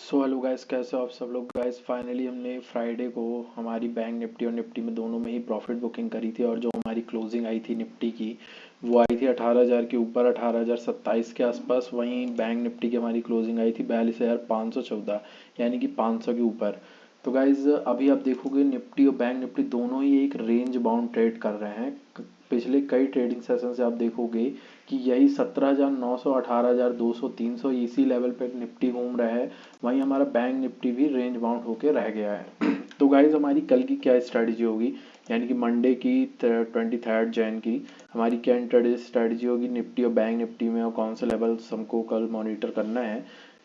So hello guys, कैसे हो आप सब लोग। गाइस फाइनली हमने फ्राइडे को हमारी बैंक निफ्टी और निफ्टी में दोनों में ही प्रॉफिट बुकिंग करी थी, और जो हमारी क्लोजिंग आई थी निफ्टी की वो आई थी 18,000 के ऊपर, 18,027 के आसपास। वहीं बैंक निफ्टी की हमारी क्लोजिंग आई थी 42,514, यानी कि 500 के ऊपर। तो गाइज अभी आप देखोगे निफ्टी और बैंक निफ्टी दोनों ही एक रेंज बाउंड ट्रेड कर रहे हैं। पिछले कई ट्रेडिंग सेशन से आप देखोगे कि यही 17,900, 18,200, 300 इसी लेवल पे निफ्टी घूम रहा है। वहीं हमारा बैंक निफ्टी भी रेंज बाउंड होके रह गया है। तो गाइज हमारी कल की क्या स्ट्रैटेजी होगी, यानी कि मंडे की 23 जैन की हमारी क्या स्ट्रैटेजी होगी निफ्टी और बैंक निफ्टी में, और कौन से लेवल्स हमको कल मॉनिटर करना है।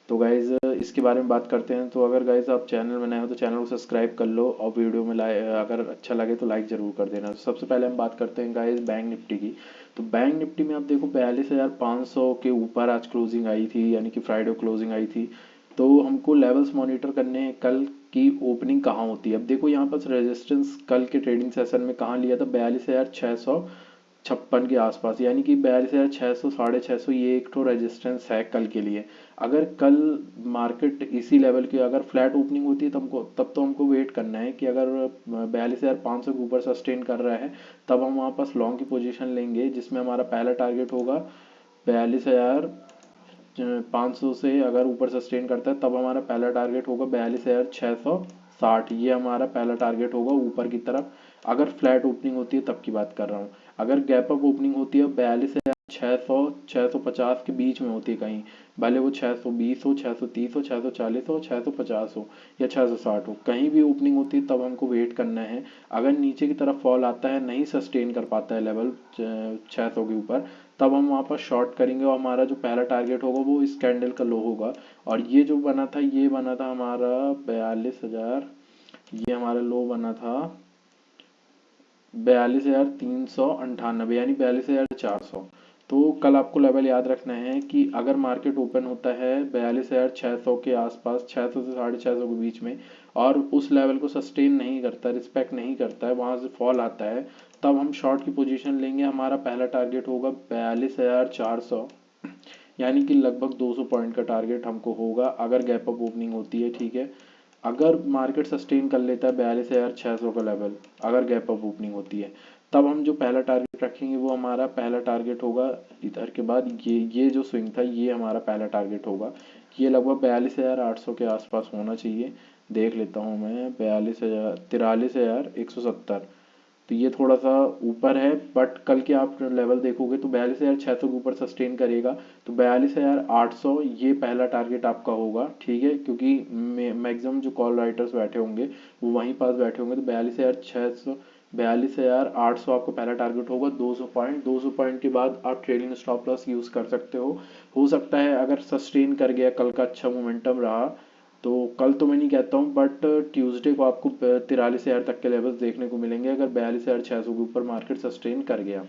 तो गाइज इसके बारे में बात करते हैं। तो अगर गाइज आप चैनल में नए हो तो चैनल को सब्सक्राइब कर लो, और वीडियो में अगर अच्छा लगे तो लाइक ज़रूर कर देना। सबसे पहले हम बात करते हैं गाइज बैंक निफ्टी की। तो बैंक निफ्टी में आप देखो 42,500 के ऊपर आज क्लोजिंग आई थी, यानी कि फ्राइडे क्लोजिंग आई थी। तो हमको लेवल्स मॉनिटर करने हैं कल की ओपनिंग कहाँ होती है। अब देखो यहाँ पर रेजिस्टेंस कल के ट्रेडिंग सेशन में कहाँ लिया था, 42,656 के आसपास, यानी कि 42,600, 650, ये एक तो रेजिस्टेंस है कल के लिए। अगर कल मार्केट इसी लेवल की अगर फ्लैट ओपनिंग होती है तब तो हमको वेट करना है कि अगर 42,500 के ऊपर सस्टेन कर रहा है तब हम वहाँ पर लॉन्ग की पोजीशन लेंगे, जिसमें हमारा पहला टारगेट होगा 42,500 से अगर ऊपर सस्टेन करता है तब हमारा पहला टारगेट होगा 42,660। ये हमारा पहला टारगेट होगा ऊपर की तरफ, अगर फ्लैट ओपनिंग होती है तब की बात कर रहा हूँ। अगर गैप अप ओपनिंग होती है 42,600, 650 के बीच में होती है कहीं, भले वो 620 हो, 630 हो, 640 हो, 650 हो या 660 हो, कहीं भी ओपनिंग होती है तब हमको वेट करना है। अगर नीचे की तरफ फॉल आता है, नहीं सस्टेन कर पाता है लेवल 600 के ऊपर, तब हम वहाँ पर शॉर्ट करेंगे, और हमारा जो पहला टारगेट होगा वो इस कैंडल का लो होगा। और ये जो बना था, ये बना था हमारा 42,000, ये हमारा लो बना था 42,398, यानी 42,400। तो कल आपको लेवल याद रखना है कि अगर मार्केट ओपन होता है 42,600 के आसपास, 600 से 650 के बीच में, और उस लेवल को सस्टेन नहीं करता, रिस्पेक्ट नहीं करता है, वहां से फॉल आता है, तब हम शॉर्ट की पोजीशन लेंगे। हमारा पहला टारगेट होगा 42,400, यानी कि लगभग 200 पॉइंट का टारगेट हमको होगा अगर गैप अप ओपनिंग होती है। ठीक है, अगर मार्केट सस्टेन कर लेता है 42,600 का लेवल, अगर गैप अप ओपनिंग होती है, तब हम जो पहला टारगेट रखेंगे वो हमारा पहला टारगेट होगा इधर के बाद, ये जो स्विंग था ये हमारा पहला टारगेट होगा। ये लगभग 42,800 के आसपास होना चाहिए। देख लेता हूँ मैं, 43,170। तो ये थोड़ा सा ऊपर है, बट कल के आप लेवल देखोगे तो 42,600 के ऊपर सस्टेन करेगा। तो 42,800 ये पहला टारगेट आपका होगा। ठीक है, क्योंकि मैक्सिमम जो कॉल राइटर्स बैठे होंगे वो वहीं पास बैठे होंगे। तो 42,600, 42,800 आपको पहला टारगेट होगा। 200 पॉइंट के बाद आप ट्रेडिंग स्टॉप लॉस यूज़ कर सकते हो सकता है अगर सस्टेन कर गया, कल का अच्छा मोमेंटम रहा तो कल तो मैं नहीं कहता हूँ, बट ट्यूसडे को आपको 43,000 तक के लेवल्स देखने को मिलेंगे अगर 42,600 के ऊपर मार्केट सस्टेन कर गया।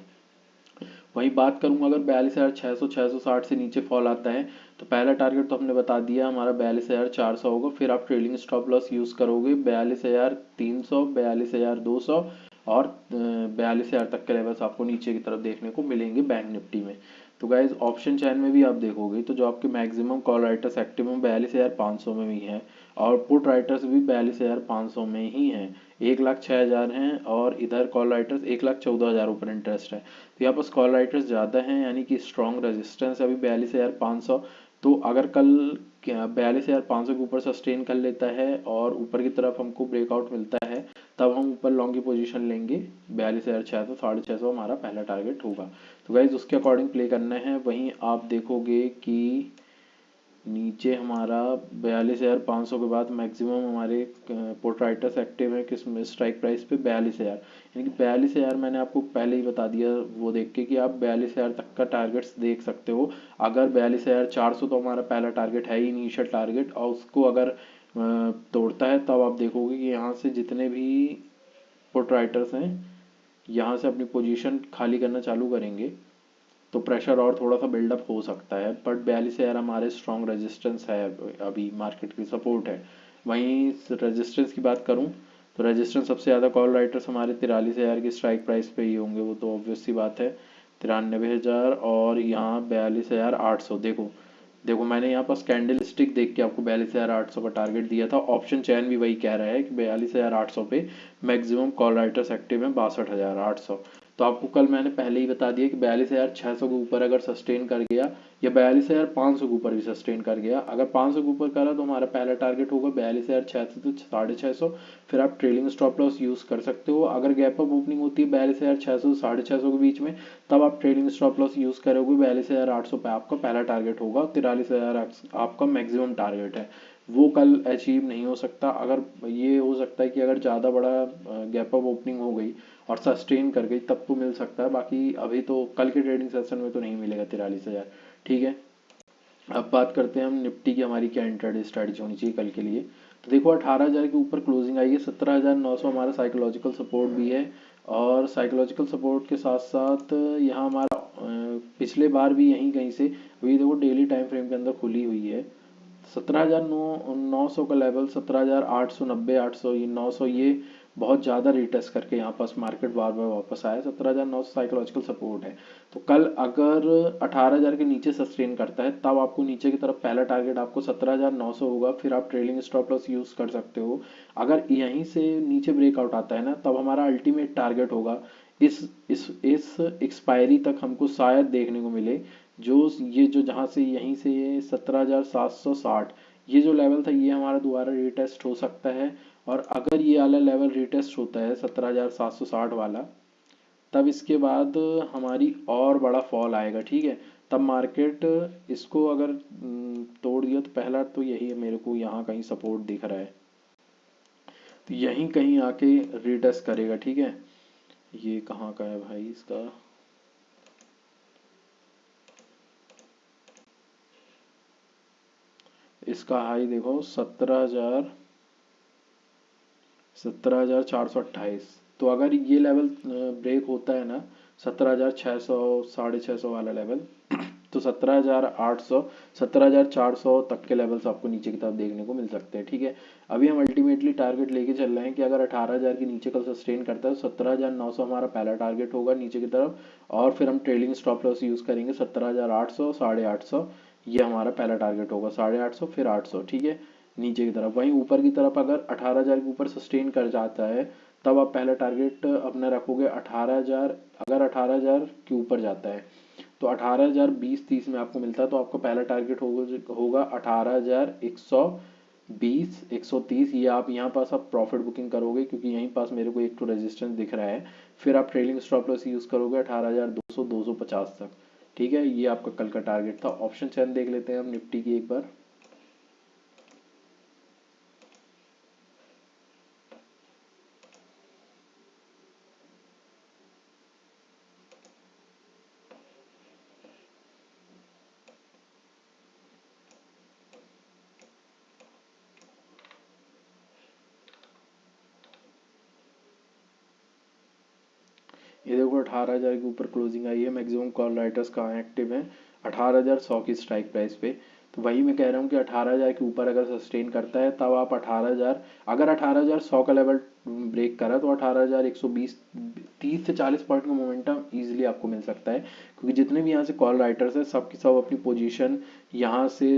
वहीं बात करूंगा अगर 42,600, 660 से नीचे फॉल आता है तो पहला टारगेट तो हमने बता दिया हमारा 42,400 होगा। फिर आप ट्रेलिंग स्टॉप लॉस यूज़ करोगे 42,300, 42,200, और 42,000 तक के लेवल्स आपको नीचे की तरफ देखने को मिलेंगे बैंक निफ्टी में। तो गाइज ऑप्शन चैन में भी आप देखोगे तो जो आपके मैक्सिमम कॉल राइटर्स एक्टिव में 42,500 में भी हैं, और पुट राइटर्स भी 42,500 में ही हैं। 1,06,000 हैं, और इधर कॉल राइटर्स 1,14,000 ऊपर इंटरेस्ट है। तो यहाँ पर कॉल राइटर्स ज़्यादा हैं, यानी कि स्ट्रॉन्ग रेजिस्टेंस है अभी 42,500। तो अगर कल 42,500 के ऊपर सस्टेन कर लेता है और ऊपर की तरफ हमको ब्रेकआउट मिलता है, तब हम ऊपर लॉन्ग की पोजीशन लेंगे। 42,600, 650 हमारा पहला टारगेट होगा। तो गाइज उसके अकॉर्डिंग प्ले करना है। वहीं आप देखोगे कि नीचे हमारा 42,500 के बाद मैक्सिमम हमारे पुट राइटर्स एक्टिव है किस स्ट्राइक प्राइस पे 42,000, यानी कि 42,000 मैंने आपको पहले ही बता दिया वो देख के कि आप 42,000 तक का टारगेट्स देख सकते हो। अगर 42,400 तो हमारा पहला टारगेट है ही इनिशियल टारगेट, और उसको अगर तोड़ता है तब आप देखोगे कि यहाँ से जितने भी पुट राइटर्स हैं यहाँ से अपनी पोजीशन खाली करना चालू करेंगे, तो प्रेशर और थोड़ा सा बिल्डअप हो सकता है। बट 42,000 हमारे स्ट्रॉन्ग रेजिस्टेंस है, अभी मार्केट की सपोर्ट है। वहीं रेजिस्टेंस की बात करूं तो रेजिस्टेंस सबसे ज़्यादा कॉल राइटर्स हमारे 43,000 की स्ट्राइक प्राइस पे ही होंगे, वो तो ऑब्वियस सी बात है, 93,000, और यहाँ 42,800। देखो देखो मैंने यहाँ पर कैंडल स्टिक देख के आपको 42,800 का टारगेट दिया था। ऑप्शन चैन भी वही कह रहा है कि 42,800 पे मैक्सिमम कॉल राइटर्स एक्टिव हैं 62,800। तो आपको कल मैंने पहले ही बता दिया कि 42,600 के ऊपर अगर सस्टेन कर गया या 42,500 के ऊपर भी सस्टेन कर गया, अगर 500 के ऊपर करा तो हमारा पहला टारगेट होगा 42,600 तो 650। फिर आप ट्रेलिंग स्टॉप लॉस यूज कर सकते हो। अगर गैप अप ओपनिंग होती है 42,600 से 650 के बीच में, तब आप ट्रेडिंग स्टॉप लॉस यूज करोगे। 42,800 पे आपका पहला टारगेट होगा। 43,000 आपका मैक्सिमम टारगेट है, वो कल अचीव नहीं हो सकता। अगर ये हो सकता है कि अगर ज़्यादा बड़ा गैप अप ओपनिंग हो गई और सस्टेन कर गई तब तो मिल सकता है, बाकी अभी तो कल के ट्रेडिंग सेशन में तो नहीं मिलेगा 43,000। ठीक है, अब बात करते हैं हम निफ्टी की, हमारी क्या इंट्राडे स्ट्रैटेजी होनी चाहिए कल के लिए। तो देखो 18,000 के ऊपर क्लोजिंग आई है। 17,900 हमारा साइकोलॉजिकल सपोर्ट भी है, और साइकोलॉजिकल सपोर्ट के साथ साथ यहाँ हमारा पिछले बार भी यहीं कहीं से, अभी देखो डेली टाइम फ्रेम के अंदर खुली हुई है। 17,900 का लेवल, 17,890, 800, ये 900, ये बहुत ज़्यादा रिटेस्ट करके यहाँ पास मार्केट बार बार वापस आया। 17,900 साइकोलॉजिकल सपोर्ट है। तो कल अगर 18,000 के नीचे सस्टेन करता है तब आपको नीचे की तरफ पहला टारगेट आपको 17,900 होगा। फिर आप ट्रेलिंग स्टॉप लॉस यूज़ कर सकते हो। अगर यहीं से नीचे ब्रेकआउट आता है ना, तब हमारा अल्टीमेट टारगेट होगा इस एक्सपायरी तक हमको शायद देखने को मिले, जो ये जो जहाँ से यहीं से ये 17,760 ये जो लेवल था, ये हमारा दोबारा रिटेस्ट हो सकता है। और अगर ये वाला लेवल रिटेस्ट होता है 17,760 वाला, तब इसके बाद हमारी और बड़ा फॉल आएगा। ठीक है, तब मार्केट इसको अगर तोड़ दिया तो पहला तो यही है, मेरे को यहाँ कहीं सपोर्ट दिख रहा है, तो यहीं कहीं आके रिटेस्ट करेगा। ठीक है, ये कहाँ का है भाई इसका, इसका हाई देखो 17,428। तो अगर ये लेवल ब्रेक होता है ना, 17,600, 650 वाला लेवल, तो 17,800, 17,400 तक के लेवल्स आपको नीचे की तरफ देखने को मिल सकते हैं। ठीक है, अभी हम अल्टीमेटली टारगेट लेके चल रहे हैं कि अगर 18,000 के नीचे कल सस्टेन करता है तो 17,900 हमारा पहला टारगेट होगा नीचे की तरफ। और फिर हम ट्रेलिंग स्टॉप लॉस यूज़ करेंगे 17,800, 850, ये हमारा पहला टारगेट होगा 850, फिर 800। ठीक है, नीचे की तरफ। वहीं ऊपर की तरफ अगर 18,000 के ऊपर सस्टेन कर जाता है, तब आप पहला टारगेट अपना रखोगे 18,000। अगर 18,000 के ऊपर जाता है तो 18,020-30 में आपको मिलता है, तो आपका पहला टारगेट होगा 18,120, 130। ये आप यहाँ पास आप प्रॉफिट बुकिंग करोगे, क्योंकि यहीं पास मेरे को एक तो रेजिस्टेंस दिख रहा है। फिर आप ट्रेलिंग स्टॉप लॉस यूज़ करोगे 18,200, 250 तक। ठीक है, ये आपका कल का टारगेट था। ऑप्शन चैन देख लेते हैं हम निफ्टी की एक बार। ये देखो 18,000 के ऊपर क्लोजिंग आई है। मैक्सिमम कॉल राइटर्स कहाँ एक्टिव हैं, 18,100 की स्ट्राइक प्राइस पे। तो वही मैं कह रहा हूँ कि 18,000 के ऊपर अगर सस्टेन करता है तब आप 18,000, अगर 18,100 का लेवल ब्रेक करा तो 18,120, 30 से 40 पॉइंट का मोमेंटम ईजिली आपको मिल सकता है, क्योंकि जितने भी यहाँ से कॉल राइटर्स हैं सब की सब अपनी पोजीशन यहाँ से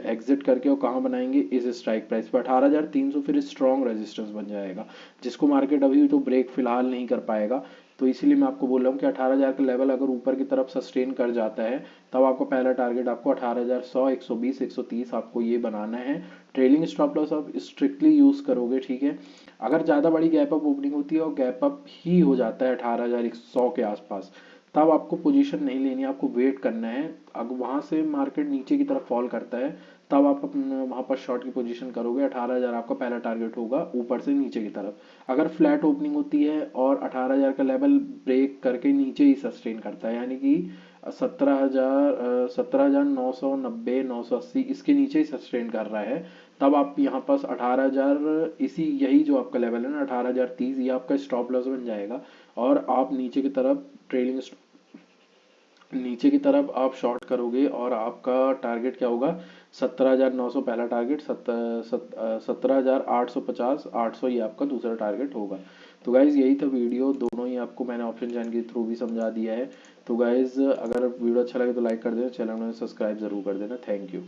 एग्जिट करके और कहाँ बनाएंगे, इस स्ट्राइक प्राइस पर 18,300। फिर स्ट्रॉन्ग रेजिस्टेंस बन जाएगा, जिसको मार्केट अभी तो ब्रेक फिलहाल नहीं कर पाएगा। तो इसीलिए मैं आपको बोल रहा हूँ कि 18,000 का लेवल अगर ऊपर की तरफ सस्टेन कर जाता है, तब आपको पहला टारगेट आपको 18,100, 120, 130 आपको ये बनाना है। ट्रेलिंग स्टॉप लॉस आप स्ट्रिक्टली यूज़ करोगे। ठीक है, अगर ज़्यादा बड़ी गैप अप ओपनिंग होती है और गैप अप ही हो जाता है 18,100 के आसपास, तब आपको पोजीशन नहीं लेनी है, आपको वेट करना है। अगर वहाँ से मार्केट नीचे की तरफ फॉल करता है, तब आप वहाँ पर शॉर्ट की पोजीशन करोगे। 18,000 आपका पहला टारगेट होगा ऊपर से नीचे की तरफ। अगर फ्लैट ओपनिंग होती है और 18,000 का लेवल ब्रेक करके नीचे ही सस्टेन करता है, यानी कि 17,990, 980 इसके नीचे ही सस्टेन कर रहा है, तब आप यहाँ पास 18,000, इसी यही जो आपका लेवल है ना 18,030, ये आपका स्टॉप लॉस बन जाएगा। और आप नीचे की तरफ ट्रेलिंग, नीचे की तरफ आप शॉर्ट करोगे और आपका टारगेट क्या होगा, 17,900 पहला टारगेट, 17,850, 800 ये आपका दूसरा टारगेट होगा। तो गाइज यही था वीडियो, दोनों ही आपको मैंने ऑप्शन चैन के थ्रू भी समझा दिया है, तो गाइज अगर वीडियो अच्छा लगे तो लाइक कर देना, चैनल में सब्सक्राइब जरूर कर देना। Thank you.